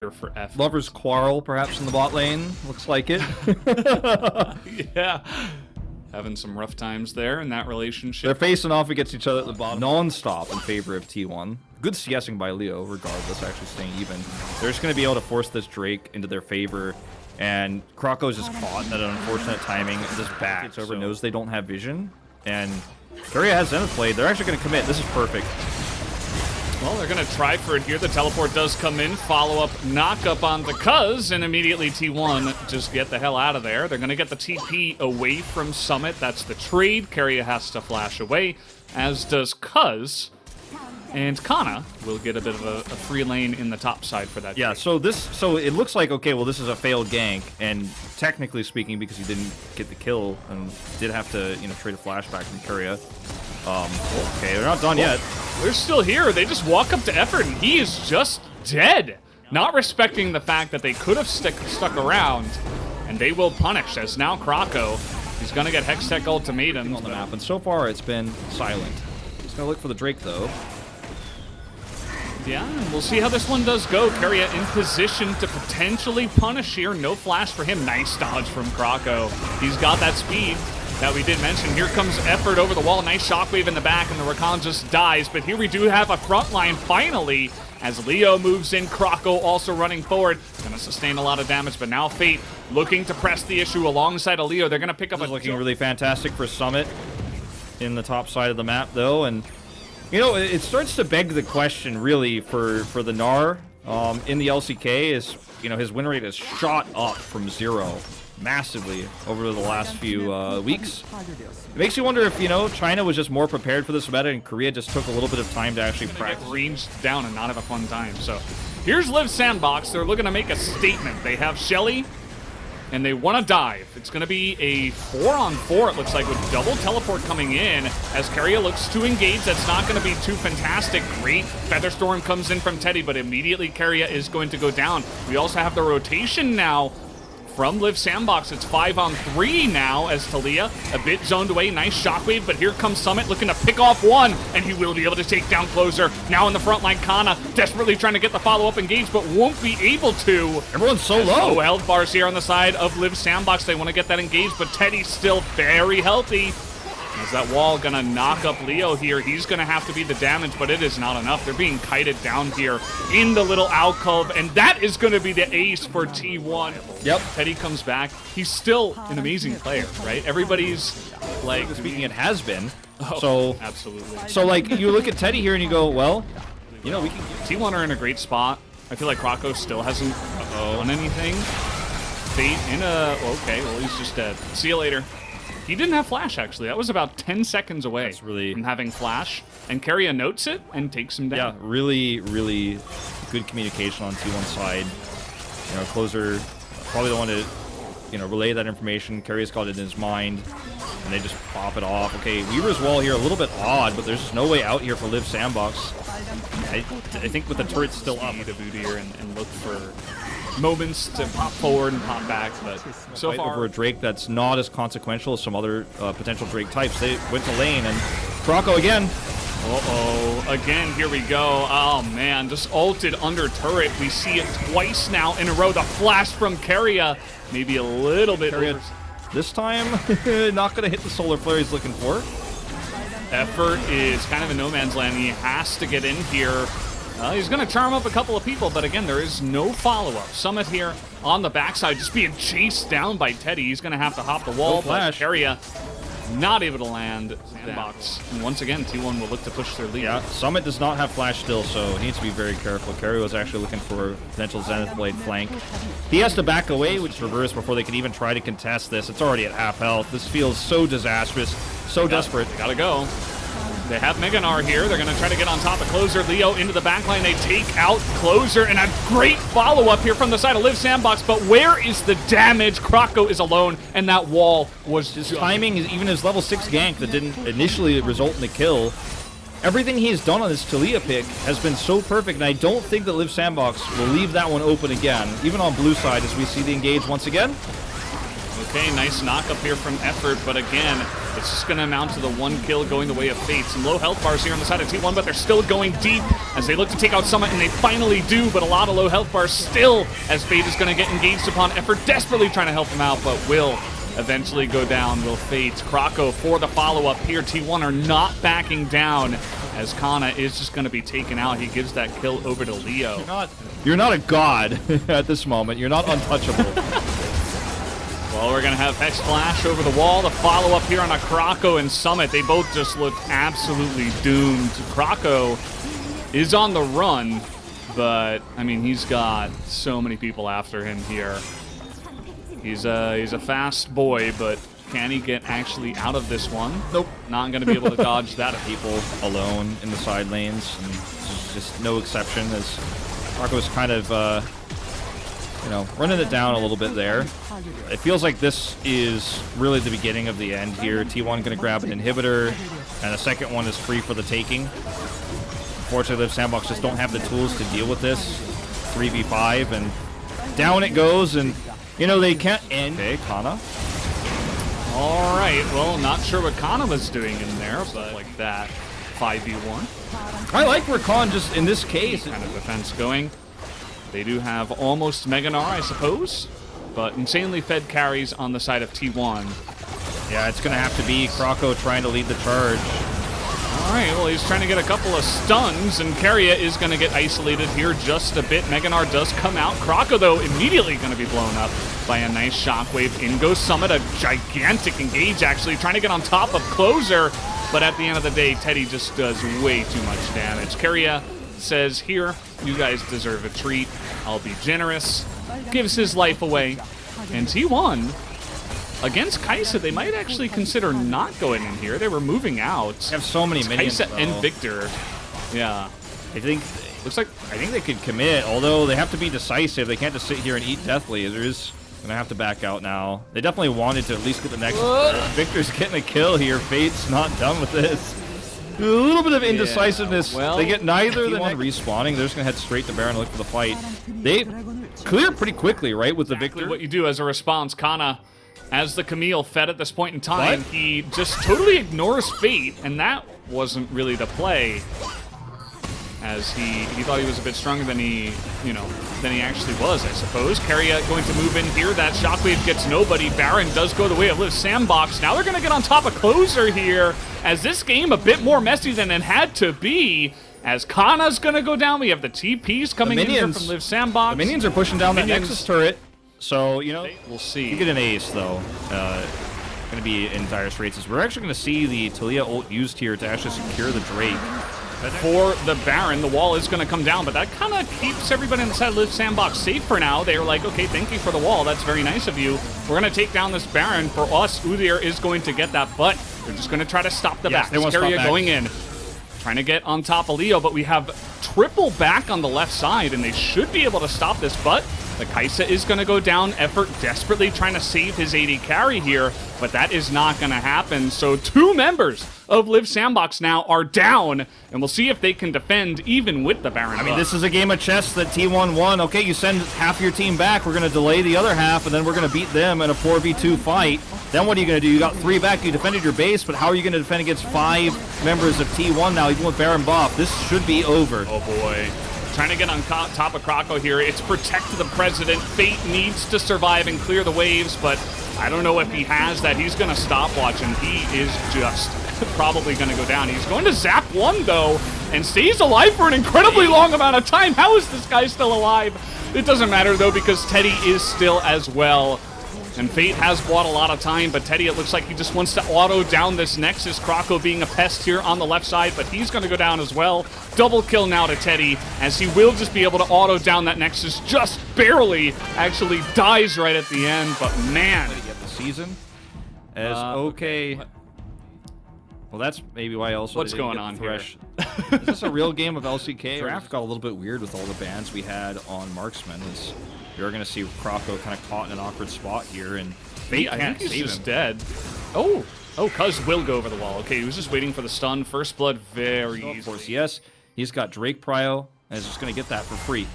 for F. Lovers quarrel, perhaps in the bot lane. Looks like it. Yeah. Having some rough times there in that relationship. They're facing off against each other at the bottom, non-stop in favor of T1. Good CSing by Leo, regardless, actually staying even. They're just going to be able to force this Drake into their favor, and Krako's just caught at an unfortunate timing. This back it's over, knows they don't have vision, and Korea has Zenith played. They're actually going to commit. This is perfect. Well, they're going to try for it here. The teleport does come in. Follow-up knock-up on the Cuz, and immediately T1 just get the hell out of there. They're going to get the TP away from Summit. That's the trade. Keria has to flash away, as does Cuz. And Kana will get a bit of a free lane in the top side for that. Yeah, trade. so it looks like, okay, well, this is a failed gank, and technically speaking, because he didn't get the kill and did have to, trade a flashback from Keria. Okay, they're not done yet. They're still here. They just walk up to Effort, and he is just dead. Not respecting the fact that they could have stuck around, and they will punish, as now Krako, he's going to get Hextech ultimatum On the map, and so far it's been silent. He's going to look for the Drake, though. Yeah, and we'll see how this one does go. Keria in position to potentially punish here. No flash for him. Nice dodge from Krako. He's got that speed that we did mention. Here comes Effort over the wall. Nice shockwave in the back, and the Rakan just dies. But here we do have a front line finally, as Leo moves in. Krako also running forward. Gonna sustain a lot of damage, but now Fate looking to press the issue alongside of Leo. They're gonna pick up looking really fantastic for Summit in the top side of the map, though, and it starts to beg the question, really, for the Gnar in the LCK is, his win rate has shot up from 0 massively over the last few weeks. It makes you wonder if, China was just more prepared for this meta and Korea just took a little bit of time to actually practice. Get ranged down and not have a fun time. So here's Liv Sandbox. They're looking to make a statement. They have Shelly, and they want to dive. It's going to be a 4-on-4, it looks like, with double teleport coming in as Keria looks to engage. That's not going to be too fantastic. Great Featherstorm comes in from Teddy, but immediately Keria is going to go down. We also have the rotation now from Liv Sandbox. It's 5-on-3 now as Talia a bit zoned away. Nice shockwave, but here comes Summit looking to pick off one, and he will be able to take down Closer. Now in the front line, Kana desperately trying to get the follow-up engage, but won't be able to. Everyone's so low. Low health bars here on the side of Liv Sandbox. They want to get that engaged, but Teddy's still very healthy. Is that wall gonna knock up Leo here? He's gonna have to be the damage, but it is not enough. They're being kited down here in the little alcove, and that is gonna be the ace for T1. Yep. Teddy comes back. He's still an amazing player, right? Everybody's like... Speaking, it has been. Oh, so absolutely. So, you look at Teddy here and you go, well, we can... T1 are in a great spot. I feel like Krako still hasn't done anything. Fate in a... Okay, well, he's just dead. See you later. He didn't have flash, actually. That was about 10 seconds away from having flash. And Keria notes it and takes him down. Yeah, really, really good communication on T1 side. Closer probably the one to, relay that information. Keria's got it in his mind, and they just pop it off. Okay, Weaver's wall here, a little bit odd, but there's just no way out here for Liv Sandbox. I think with the turret still up. To boot here and look for moments to pop forward and pop back, but so far over a Drake that's not as consequential as some other potential Drake types. They went to lane, and Krako again. Uh-oh, again, here we go. Oh, man, just ulted under turret. We see it twice now in a row. The flash from Keria, maybe a little bit over. This time, not going to hit the solar flare he's looking for. Effort is kind of in no man's land. He has to get in here. He's going to charm up a couple of people, but again, there is no follow-up. Summit here on the backside, just being chased down by Teddy. He's going to have to hop the wall, but Keria not able to land Sandbox. And once again, T1 will look to push their lead. Yeah, Summit does not have flash still, so he needs to be very careful. Keria was actually looking for a potential Zenith Blade flank. He has to back away, which is reverse, before they can even try to contest this. It's already at half health. This feels so disastrous, so desperate. They gotta go. They have Mega Gnar here. They're going to try to get on top of Closer. Leo into the backline. They take out Closer, and a great follow-up here from the side of Liv Sandbox. But where is the damage? Krako is alone, and that wall was his timing. Even his level 6 gank that didn't initially result in the kill. Everything he's done on this Talia pick has been so perfect, and I don't think that Liv Sandbox will leave that one open again, even on blue side as we see the engage once again. Okay, nice knock up here from Effort, but again, it's just going to amount to the 1 kill going the way of Fate. Some low health bars here on the side of T1, but they're still going deep as they look to take out Summit, and they finally do, but a lot of low health bars still as Fate is going to get engaged upon. Effort desperately trying to help him out, but will eventually go down. Will Fate. Krako for the follow-up here. T1 are not backing down as Kana is just going to be taken out. He gives that kill over to Leo. You're not a god at this moment. You're not untouchable. Well, we're going to have Hex Flash over the wall. The follow-up here on a Krako and Summit. They both just look absolutely doomed. Krako is on the run, but, I mean, he's got so many people after him here. He's a fast boy, but can he get actually out of this one? Nope. Not going to be able to dodge that. People alone in the side lanes, and there's just no exception as Krako's kind of, you know, running it down a little bit there. It feels like this is really the beginning of the end here. T1 going to grab an inhibitor, and the second one is free for the taking. Unfortunately, Live Sandbox just don't have the tools to deal with this 3v5, and down it goes, and, you know, they can't end. Okay, Kana. All right, well, not sure what Kana was doing in there, but like that 5v1. I like where Khan just, in this case, kind of defense going. They do have almost Mega Gnar, I suppose, but insanely fed carries on the side of T1. Yeah, it's going to have to be Krako trying to lead the charge. All right, well, he's trying to get a couple of stuns, and Keria is going to get isolated here just a bit. Mega Gnar does come out. Krako, though, immediately going to be blown up by a nice shockwave. In goes Summit, a gigantic engage, actually, trying to get on top of Closer, but at the end of the day, Teddy just does way too much damage. Keria says, here, you guys deserve a treat. I'll be generous. Gives his life away. And T1, against KaiSser, they might actually consider not going in here. They were moving out. They have so many minions, KaiSser and Victor. Yeah. I think they could commit, although they have to be decisive. They can't just sit here and eat death lasers. Gonna have to back out now. They definitely wanted to at least get the next. Victor's getting a kill here. Fate's not done with this. A little bit of indecisiveness. Yeah, well, they get neither the one respawning. They're just gonna head straight to Baron and look for the fight. They clear pretty quickly, right, with the Victor. What you do as a response, Kana, as the Camille fed at this point in time, he just totally ignores Fate, and that wasn't really the play. As he thought he was a bit stronger than he actually was, I suppose. Keria going to move in here. That shockwave gets nobody. Baron does go the way of Liv Sandbox. Now they're going to get on top of Closer here, as this game a bit more messy than it had to be. As Kana's going to go down, we have the TPs coming in here from Liv Sandbox. The minions are pushing down that Nexus turret, so, you know, we'll see. You get an ace, though. Going to be in dire straits. We're actually going to see the Talia ult used here to actually secure the Drake. For the Baron, the wall is going to come down, but that kind of keeps everybody inside Live Sandbox safe for now. They were like, okay, thank you for the wall. That's very nice of you. We're going to take down this Baron. For us, Udyr is going to get that, but they're just going to try to stop the back. Keria going in, trying to get on top of Leo, but we have triple back on the left side, and they should be able to stop this, but the KaiSser is going to go down. Effort desperately trying to save his AD carry here, but that is not going to happen. So 2 members of Live Sandbox now are down, and we'll see if they can defend even with the Baron. I mean, this is a game of chess that T1 won. Okay, you send half your team back. We're going to delay the other half, and then we're going to beat them in a 4v2 fight. Then what are you going to do? You got 3 back. You defended your base, but how are you going to defend against 5 members of T1 now, even with Baron buff? This should be over. Oh, boy. Trying to get on top of Krako here. It's protect the president. Fate needs to survive and clear the waves, but I don't know if he has that. He's going to stopwatch, and he is just probably going to go down. He's going to zap 1, though, and stays alive for an incredibly long amount of time. How is this guy still alive? It doesn't matter, though, because Teddy is still as well. And Fate has bought a lot of time, but Teddy, it looks like he just wants to auto down this Nexus. Krako being a pest here on the left side, but he's going to go down as well. Double kill now to Teddy, as he will just be able to auto down that Nexus just barely. Actually dies right at the end, but man. Get the season as okay. Well, that's maybe why also what's going on here? Is this a real game of LCK? Draft got a little bit weird with all the bans we had on Marksman. You're going to see Krako kind of caught in an awkward spot here, and Fate I can't think he's save just him. Dead. Oh, Cuz will go over the wall. Okay, he was just waiting for the stun. First blood very easily. Of course, yes. He's got Drake Prio, and is just going to get that for free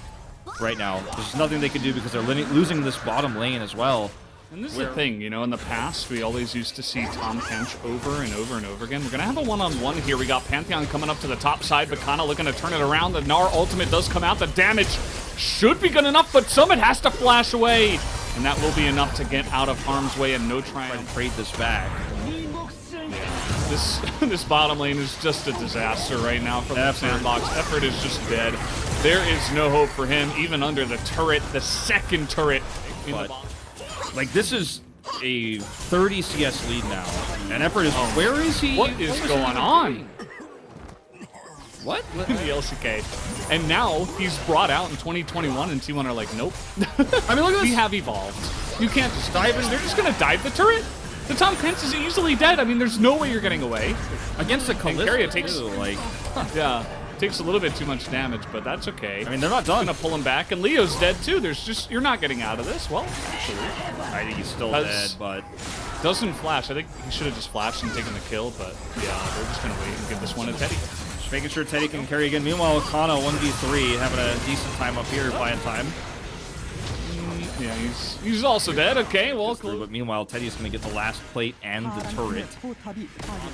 right now. There's nothing they can do because they're losing this bottom lane as well. And this is the thing, you know, in the past, we always used to see Tom Kench over and over and over again. We're going to have a one-on-one here. We got Pantheon coming up to the top side, but Kana looking to turn it around. The Gnar ultimate does come out. The damage should be good enough, but Summit has to flash away. And that will be enough to get out of harm's way and no try and trade this back. This bottom lane is just a disaster right now for the Sandbox. Effort is just dead. There is no hope for him, even under the turret, the second turret in the bottom. Like, this is a 30 CS lead now. And Effort is... where is he? What is going on? What? In the LCK. And now he's brought out in 2021 and T1 are like, nope. I mean, look at this. We have evolved. You can't just dive in. They're just going to dive the turret. The Tom Kench is easily dead. I mean, there's no way you're getting away. Against the Kalista, takes, too, like... Yeah. Takes a little bit too much damage, but that's okay. I mean, they're not done. Gonna pull him back, and Leo's dead too. There's just, you're not getting out of this. Well, actually, I think he's still dead, but doesn't flash. I think he should have just flashed and taken the kill, but yeah, they're just gonna wait and give this one to Teddy. Just making sure Teddy can carry again. Meanwhile, Kana 1v3 having a decent time up here, buying time. Yeah, he's also dead. Okay, well, cool. But meanwhile, Teddy's going to get the last plate and the turret.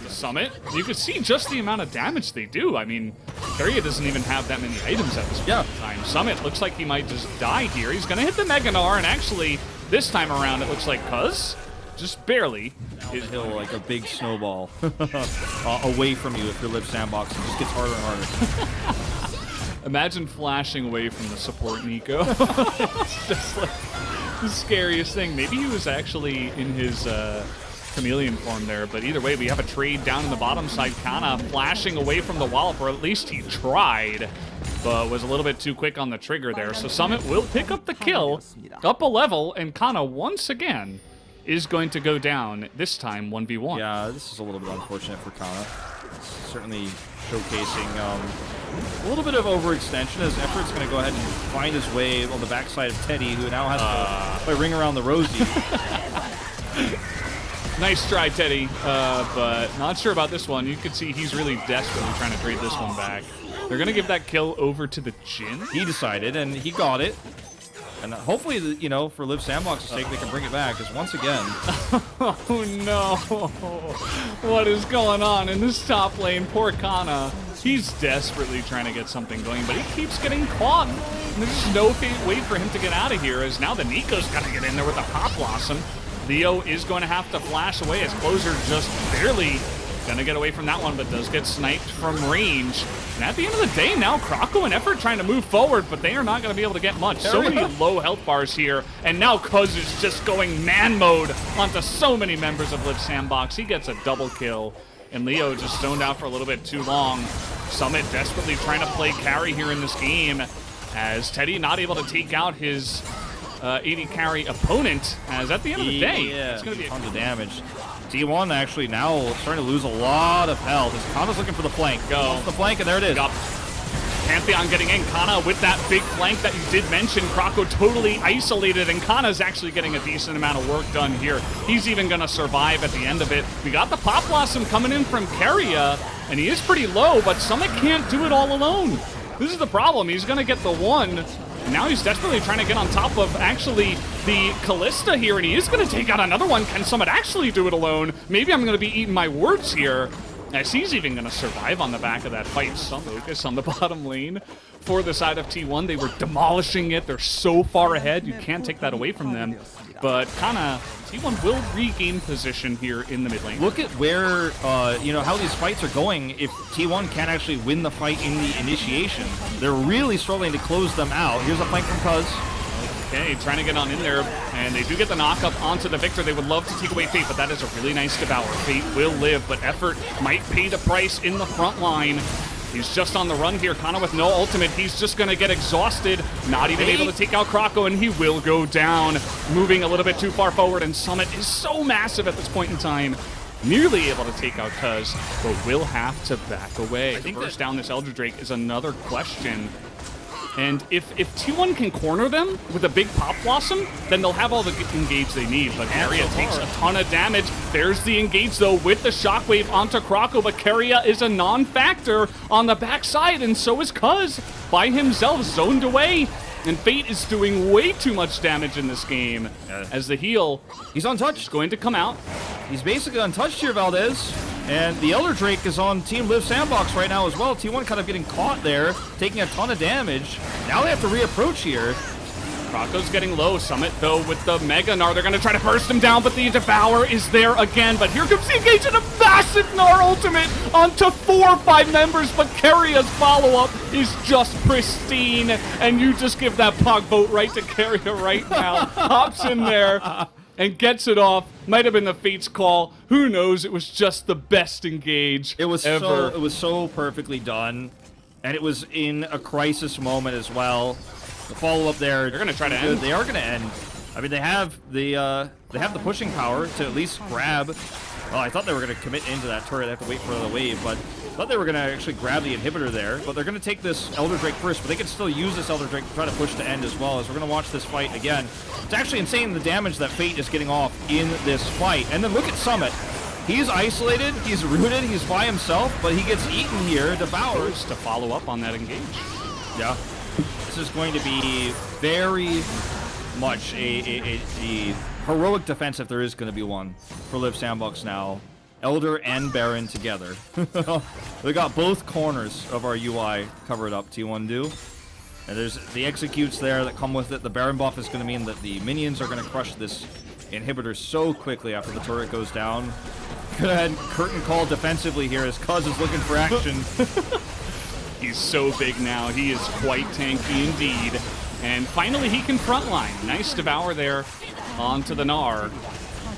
The Summit, you can see just the amount of damage they do. I mean, Keria doesn't even have that many items at this time. Summit looks like he might just die here. He's going to hit the Mega Gnar, and actually, this time around, it looks like Cuz, just barely, is hill like a big snowball away from you if you're Live Sandbox. It just gets harder and harder. Imagine flashing away from the support Nico. It's just like the scariest thing. Maybe he was actually in his chameleon form there, but either way, we have a trade down in the bottom side. Kana flashing away from the wallop, or at least he tried, but was a little bit too quick on the trigger there. So Summit will pick up the kill, up a level, and Kana once again is going to go down, this time 1v1. Yeah, this is a little bit unfortunate for Kana. Certainly showcasing a little bit of overextension as Effort's going to go ahead and find his way on the backside of Teddy, who now has to play ring around the rosy. Nice try, Teddy, but not sure about this one. You can see he's really desperately trying to trade this one back. They're going to give that kill over to the Jhin. He decided, and he got it. And hopefully, you know, for Live Sandbox's sake, they can bring it back, because once again... Oh, no. What is going on in this top lane? Poor Kana. He's desperately trying to get something going, but he keeps getting caught. And there's no way for him to get out of here, as now the Nico's got to get in there with a Pop Blossom. Leo is going to have to flash away, as Closer just barely going to get away from that one, but does get sniped from range. And at the end of the day, now Krako and Effort trying to move forward, but they are not going to be able to get much. So many low health bars here, and now Cuz is just going man mode onto so many members of Live Sandbox. He gets a double kill, and Leo just stoned out for a little bit too long. Summit desperately trying to play carry here in this game, as Teddy not able to take out his AD carry opponent, as at the end of the day, it's going to be tons of damage. T1 actually now starting to lose a lot of health. As Kana's looking for the flank. Go. The flank, and there it is. Pantheon getting in. Kana with that big flank that you did mention. Krako totally isolated, and Kana's actually getting a decent amount of work done here. He's even going to survive at the end of it. We got the Pop Blossom coming in from Keria, and he is pretty low, but Summit can't do it all alone. This is the problem. He's going to get the one. Now he's desperately trying to get on top of actually the Kalista here, and he is going to take out another one. Can Summit actually do it alone? Maybe I'm going to be eating my words here, as he's even going to survive on the back of that fight. Some focus on the bottom lane for the side of T1. They were demolishing it. They're so far ahead. You can't take that away from them. But Kana, T1 will regain position here in the mid lane. Look at where, you know, how these fights are going. If T1 can't actually win the fight in the initiation, they're really struggling to close them out. Here's a flank from Cuz. Okay, trying to get on in there, and they do get the knock-up onto the Victor. They would love to take away Fate, but that is a really nice devour. Fate will live, but Effort might pay the price in the front line. He's just on the run here. Kana with no ultimate. He's just going to get exhausted. Not even able to take out Krako, and he will go down. Moving a little bit too far forward, and Summit is so massive at this point in time. Nearly able to take out Cuz, but will have to back away. I think burst down this Elder Drake is another question. And if T1 can corner them with a big Pop Blossom, then they'll have all the engage they need. But Keria takes a ton of damage. There's the engage, though, with the Shockwave onto Krako, but Keria is a non-factor on the backside, and so is Cuz by himself, zoned away. And Fate is doing way too much damage in this game as the heal He's is untouched. going to come out. He's basically untouched here, Valdez. And the Elder Drake is on Team Live Sandbox right now as well. T1 kind of getting caught there, taking a ton of damage. Now they have to reapproach here. Krako's getting low. Summit, though, with the Mega Gnar. They're going to try to burst him down, but the Devour is there again. But here comes the engage and a massive Gnar ultimate onto 4 or 5 members. But Carria's follow-up is just pristine. And you just give that Pog boat right to Carria right now. Hops in there and gets it off. Might have been the Fate's call. Who knows? It was just the best engage It was ever. so perfectly done. And it was in a crisis moment as well. The follow-up there. They're gonna try to good. end. They are gonna end. I mean, they have the pushing power to at least grab. Well, I thought they were gonna commit into that turret. They have to wait for the wave, but I thought they were gonna actually grab the inhibitor there. But they're gonna take this Elder Drake first. But they can still use this Elder Drake to try to push the end as well. As we're gonna watch this fight again. It's actually insane the damage that Fate is getting off in this fight. And then look at Summit. He's isolated. He's rooted. He's by himself. But he gets eaten here. Devoured. To follow up on that engage. Yeah. This is going to be very much a heroic defense if there is going to be one for Live Sandbox now. Elder and Baron together. We got both corners of our UI covered up, T1 do. And there's the executes there that come with it. The Baron buff is going to mean that the minions are going to crush this inhibitor so quickly after the turret goes down. Go ahead, curtain call defensively here as Cuz is looking for action. He's so big now. He is quite tanky indeed. And finally, he can frontline. Nice Devour there onto the Gnar.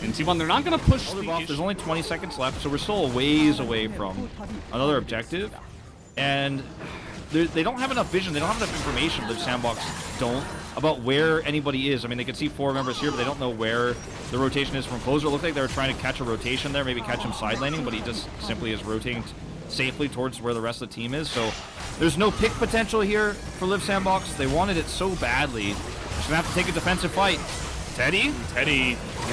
And T1, they're not going to push the There's only 20 seconds left, so we're still a ways away from another objective. And they don't have enough vision. They don't have enough information, Live Sandbox don't, about where anybody is. I mean, they can see 4 members here, but they don't know where the rotation is from KaiSser. It looked like they were trying to catch a rotation there, maybe catch him side laning, but he just simply is rotating safely towards where the rest of the team is. So there's no pick potential here for Live Sandbox. They wanted it so badly. Just gonna have to take a defensive fight. Teddy,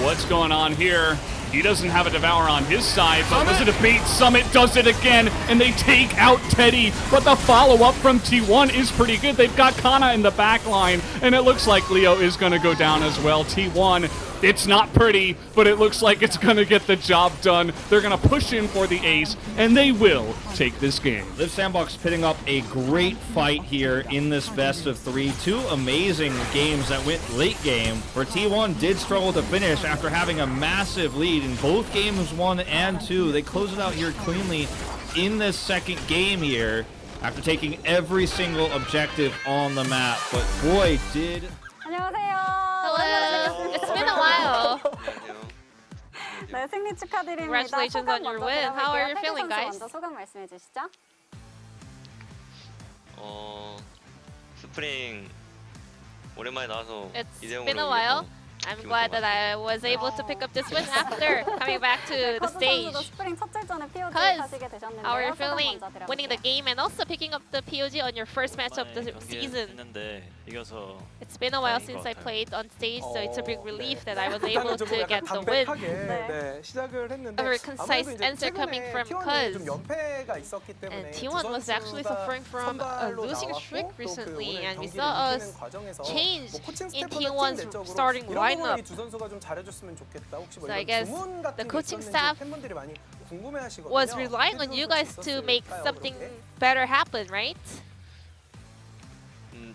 what's going on here? He doesn't have a Devour on his side, but was it a bait? Summit does it again, and they take out Teddy. But the follow-up from T1 is pretty good. They've got Kana in the back line, and it looks like Leo is going to go down as well. T1, it's not pretty, but it looks like it's going to get the job done. They're going to push in for the ace, and they will take this game. Live Sandbox pitting up a great fight here in this best of 3. 2 amazing games that went late game, where T1 did struggle to finish after having a massive lead in both games 1 and 2. They close it out here cleanly in this second game here after taking every single objective on the map. But boy, did... Hello. It's been a while. 네, 승리 축하드립니다. Congratulations on your win. How are you feeling, guys? 먼저 소감 말씀해 주시죠. 스프링 오랜만에 나와서 It's 이대형으로 been a while. I'm glad that I was able to pick up this win after coming back to the stage. 선수도 스프링 첫째전에 POG Cuz, 하시게 되셨는데요. how are you 소감 feeling? 먼저 Winning the 들어볼게요. game and also picking up the POG on your first match of the season. 했는데 이겨서 It's been a while since I played on stage, so it's a big relief that I was able to get the win. 네. 시작을 했는데 A very concise 아무래도 이제 answer coming 최근에 from T1이 좀 Cuz. 연패가 있었기 때문에 And 두 T1 was actually 선수가 suffering from a 선발로 losing 나왔고 streak 또 그 recently, 오늘 and we 경기를 saw us 이기는 과정에서 change 뭐 코칭 in 스태프나 T1's 팀 내적으로 starting 이런 부분을 lineup. 이 두 선수가 좀 잘해줬으면 좋겠다. 혹시 뭐 So I 이런 guess 주문 같은 the 게 coaching 있었는지 staff 팬분들이 많이 궁금해하시거든요. was relying on you guys to make something better happen, right?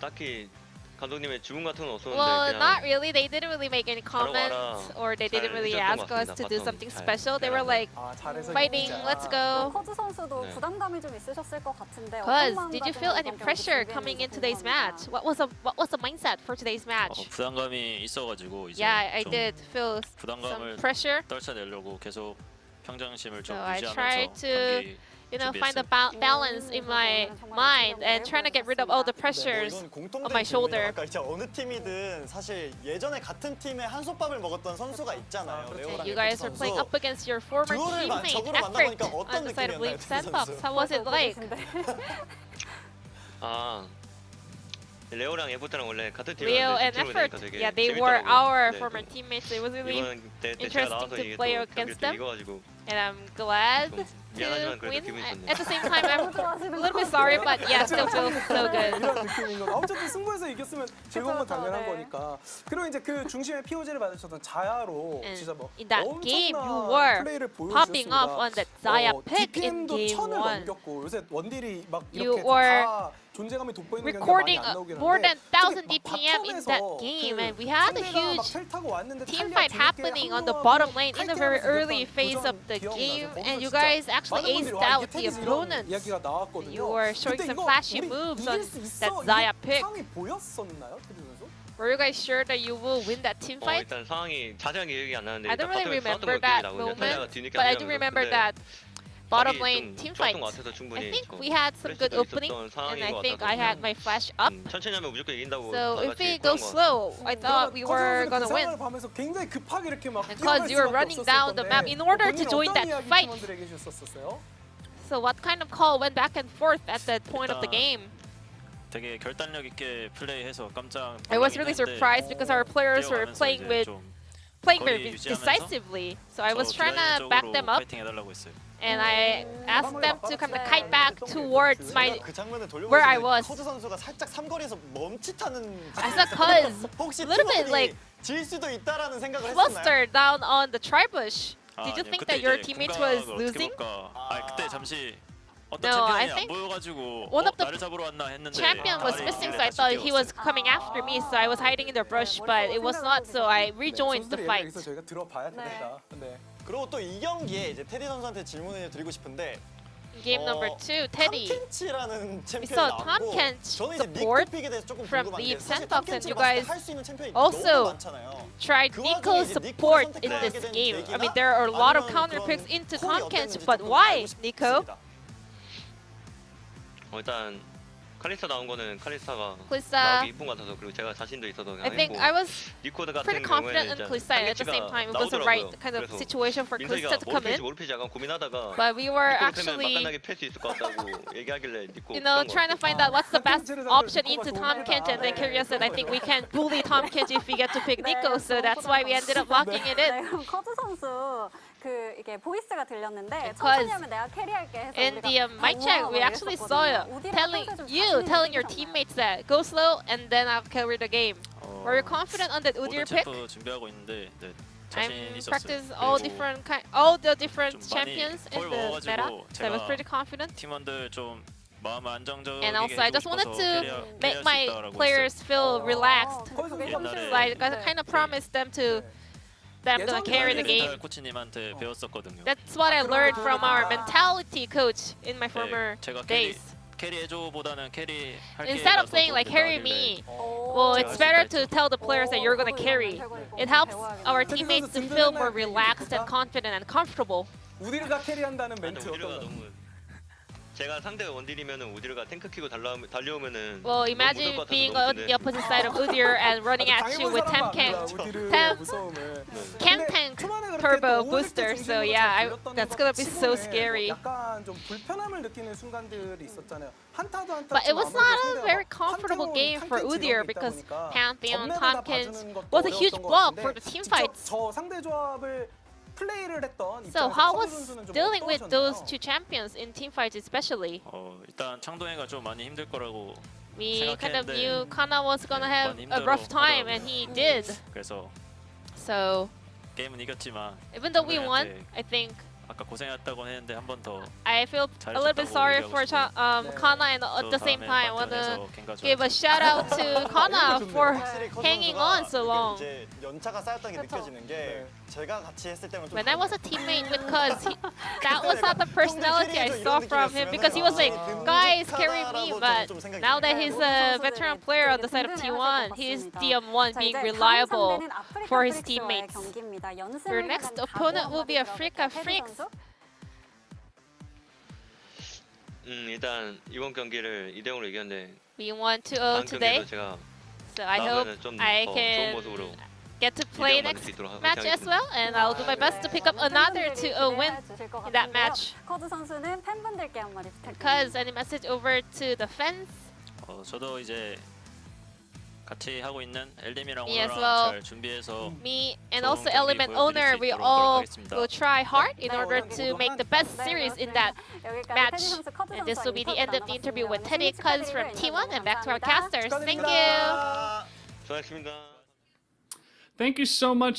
딱히 감독님의 주문 같은 건 없었는데 Well, 그냥 not really. They didn't really make any comments, 와라. or they didn't 잘 really 해줬던 ask 것 us 같습니다. to do 바텀 something 잘 special. They were 해라. like, 잘해서 fighting, 이기자. let's go. 커즈 선수도 네. 부담감이 좀 있으셨을 것 같은데 Cuz, 어떤 did you 마음가짐으로 feel any 이번 경기 pressure coming in 준비했는지 today's match? 궁금합니다. What was the mindset for today's match? 부담감이 있어가지고 이제 Yeah, I 좀 did feel some 부담감을 pressure. 떨쳐내려고 계속 평정심을 좀 So I 유지하면서 tried to, 경기 find a balance in my mind and trying to get rid of all the pressures on my shoulder. 그러니까 진짜 어느 팀이든 사실 예전에 같은 팀에 한솥밥을 먹었던 선수가 있잖아요. 레오랑 You guys are playing up against your former 듀오를 teammate 적으로 Effort 만나보니까 어떤 on the side of 느낌이었나요, Leaf 두 Sandbox. 선수? How was it like? 아 레오랑 에포트랑 원래 같은 Leo 팀이었는데 and 팀으로 Effort, 되니까 되게 yeah, they were our 네, former 좀 teammates. It was really 이번 때 제가 interesting 나와서 to 이게 play 또 against 경기를 좀 them. 이겨가지고 And I'm glad 좀 to 미안하지만 그래도 win. 기분이 좋네요. At the same time, I'm a little bit sorry, but yeah, still feels so good. 이런 느낌인 거. 어쨌든 승부에서 이겼으면 즐거운 건 그쵸, 당연한 네. 거니까. 그리고 이제 그 중심의 POG를 받으셨던 자야로 And 진짜 뭐 in that game, you 엄청난 were 플레이를 popping 보여주셨습니다. off on that Zaya pick in DPM도 game 1000을 1. 넘겼고 요새 원딜이 막 You 이렇게 were 다 존재감이 돋보이는 경기가 많이 recording 안 나오긴 more than 하는데 1000 DPM in that game, and we had a huge team fight happening on the bottom lane in the very early phase of the game, and you guys actually aced out the opponents. 이야기가 나왔거든요. You were showing 그때 some 이거 flashy 우리 moves 이길 on 수 있어? that 이게 Zaya pick. 상황이 보였었나요, 테디 선수? Were you guys sure that you will win that team fight? 일단 상황이 자세한 기억이 안 나는데 I don't 일단 really 바텀에서 싸웠던 remember 거 기억이 that 나거든요. 탈리아가 moment, 뒤늦게 but I do 합류하면서. remember 근데 that bottom 각이 lane 좀 team 좋았던 fight. 것 같아서 I 충분히 think 좀 we had some good 그럴 수도 opening, 있었던 and 상황인 I 것 think 같아서 I had my flash up. 천천히 하면 무조건 이긴다고 So 다 if 같이 we 그런 go 것 같아요. slow, I thought we were gonna win. 보면서 굉장히 급하게 이렇게 막 Because you were running down the map in order to join that fight. 팀원들에게 주셨었어요? So what kind of call went back and forth at that point of the game? 되게 결단력 있게 플레이해서 깜짝 I was really surprised because our players were playing very decisively. So I was trying to back them up, 파이팅 해달라고 했어요. and I asked them to kind of kite back towards my. 그 장면을 where I 돌려보시면 was. 커즈 선수가 살짝 삼거리에서 멈칫하는 I said cause 혹시 a little bit 팀원이 like 질 수도 있다라는 생각을 했었나요? flustered down on the tribush. Did you 아니요, think 그때 that your 이제 teammates 공각을 was 어떻게 losing? 볼까? 그때 잠시 어떤 No, 챔피언이 I 안 think 보여가지고 one of the 나를 잡으러 왔나 했는데 Champion was 나를 missing, 이길래 so I 다시 thought he was 뛰어왔어요. coming after me. So I was hiding in the brush, but it was not. So I rejoined the 선수들의 fight. 얘기에서 저희가 들어봐야 되겠다. 네. 그리고 또 이 경기에 이제 테디 선수한테 질문을 드리고 싶은데 Game number 2, Teddy. 탐켄치라는 챔피언이 saw 나왔고 탐켄치 저는 이제 support 니코픽에 대해서 조금 from 궁금한 게 Leave 사실 Sandbox, and 탐켄치를 you 봤을 guys 때할 수 있는 챔피언이 also 너무 많잖아요. Tried 그 Nico's 와중에 이제 support 니코를 in this 선택하게 된 game. I 계기나 mean, there are a lot of 아니면 counter 그런 picks into 콜이 Tomkins, 어땠는지 but 좀 why, 알고 Nico? 싶습니다. 일단 칼리스타 나온 거는 칼리스타가 Klissa. 나오기 이쁜 것 같아서 그리고 제가 자신도 있어서 그냥 I think 했고 I was 니코드 같은 pretty confident 경우에는 in Klissa. At the same time, it was the right kind of situation for Klissa to come in. 모르피지 약간 고민하다가 But we were 니코를 패면 actually, 막간나게 팰 수 있을 것 같다고 얘기하길래 니코 you know, 그런 거 trying to find out what's the best option into Tom Kench, and then Kyria said, I think we can bully Tom Kench if we get to pick Nico. So that's why we ended up locking it in. 네, 그럼 커즈 선수 그 이게 보이스가 들렸는데 Because 천천히 하면 내가 캐리할게 해서 in 우리가 the mic check, we 방어하고 actually 이랬었거든요. saw you 우디랑 telling 평소에 좀 you 자신 있는 telling your 편이잖아요. teammates that go slow and then I'll carry the game. Were you confident on that 모든 Udyr pick? 챔프 준비하고 있는데 네, I'm 자신 있었어요. practice all 그리고 all the different 좀 많이 champions in 볼 the 먹어가지고 meta. So I was 제가 pretty confident. 팀원들 좀 마음 안정적이게 And also, I just 해주고 wanted 싶어서 to make 캐리할 수 my 있다라고 players feel relaxed. 거기서 옛날에 So I kind of promised them to that I'm gonna carry the game. 멘탈 코치님한테 배웠었거든요. That's what I learned from our mentality coach in my former 제가 days. 캐리 해줘보다는 캐리 할게. Instead of saying like carry me, well, it's better to tell the players that you're gonna carry. It helps our teammates to feel more relaxed and confident and comfortable. 우디르가 캐리한다는 근데 멘트 우디르가 어떤가요? 너무 제가 상대가 원딜이면은 우디르가 탱크 키고 달려오면은 Well, 너무 imagine 무서울 것 being 같아서 on the opposite side of Udyr and running at you with 10 tank turbo booster. So yeah, that's gonna be so scary. 약간 좀 불편함을 느끼는 순간들이 있었잖아요. 한타도 한타. But it was not a very comfortable game for Udyr because Pantheon, Tompkins was a huge block for the team fights. 저 상대 조합을 플레이를 했던 So 입장에서 how 커즈 was 선수는 좀 dealing with those 어떠셨나요? two champions in team fights especially? 일단 창동이가 좀 많이 힘들 거라고 We kind of 생각했는데 knew Kana was gonna have 많이 a rough time, 힘들어 and he did. 그래서 So 게임은 이겼지만 even though we won, 상대한테 I think 아까 고생했다고 했는데 한 번 더 I feel a little bit sorry for Kana, and at the same time, I wanna give a shout out to Kana for 확실히 커즈 hanging 선수가 on so long. 이제 연차가 쌓였다는 게 그쵸. 느껴지는 게 제가 같이 했을 때랑 좀 When I was a 다르네요. teammate with Cuz, that was not the personality I saw from him, because he was like, guys, carry me, but now that he's a veteran player on the side of T1, he's DM1 being reliable for his teammates. Your next opponent will be Africa Freaks. 일단 이번 경기를 2대0으로 이겼는데 We won 2-0 다음 today, 경기도 제가 so I hope 다음에는 좀 I 더 좋은 can 모습으로 get to play 2대0 만들 next 수 있도록 match as well, and I'll do my best to pick up another 2-0 win in that match. 커즈 선수는 팬분들께 한마디 부탁드립니다. Cuz, any message over to the fans? 저도 이제 같이 하고 있는 엘뎀이랑 Me as 오너랑 well. 잘 준비해서 Me and 좋은 also 경기 Element 보여드릴 owner, 수 we 있도록 all 노력하겠습니다. will try hard in order to make the best 네, series in 그렇습니다. that 여기까지 match. 테디 선수, 커즈 And this 선수와 will be the end of the interview with Teddy 나눠봤습니다. Cuz from T1 and back to our 감사합니다. casters. Thank 축하드립니다. you. 아, 수고하셨습니다. Thank you so much.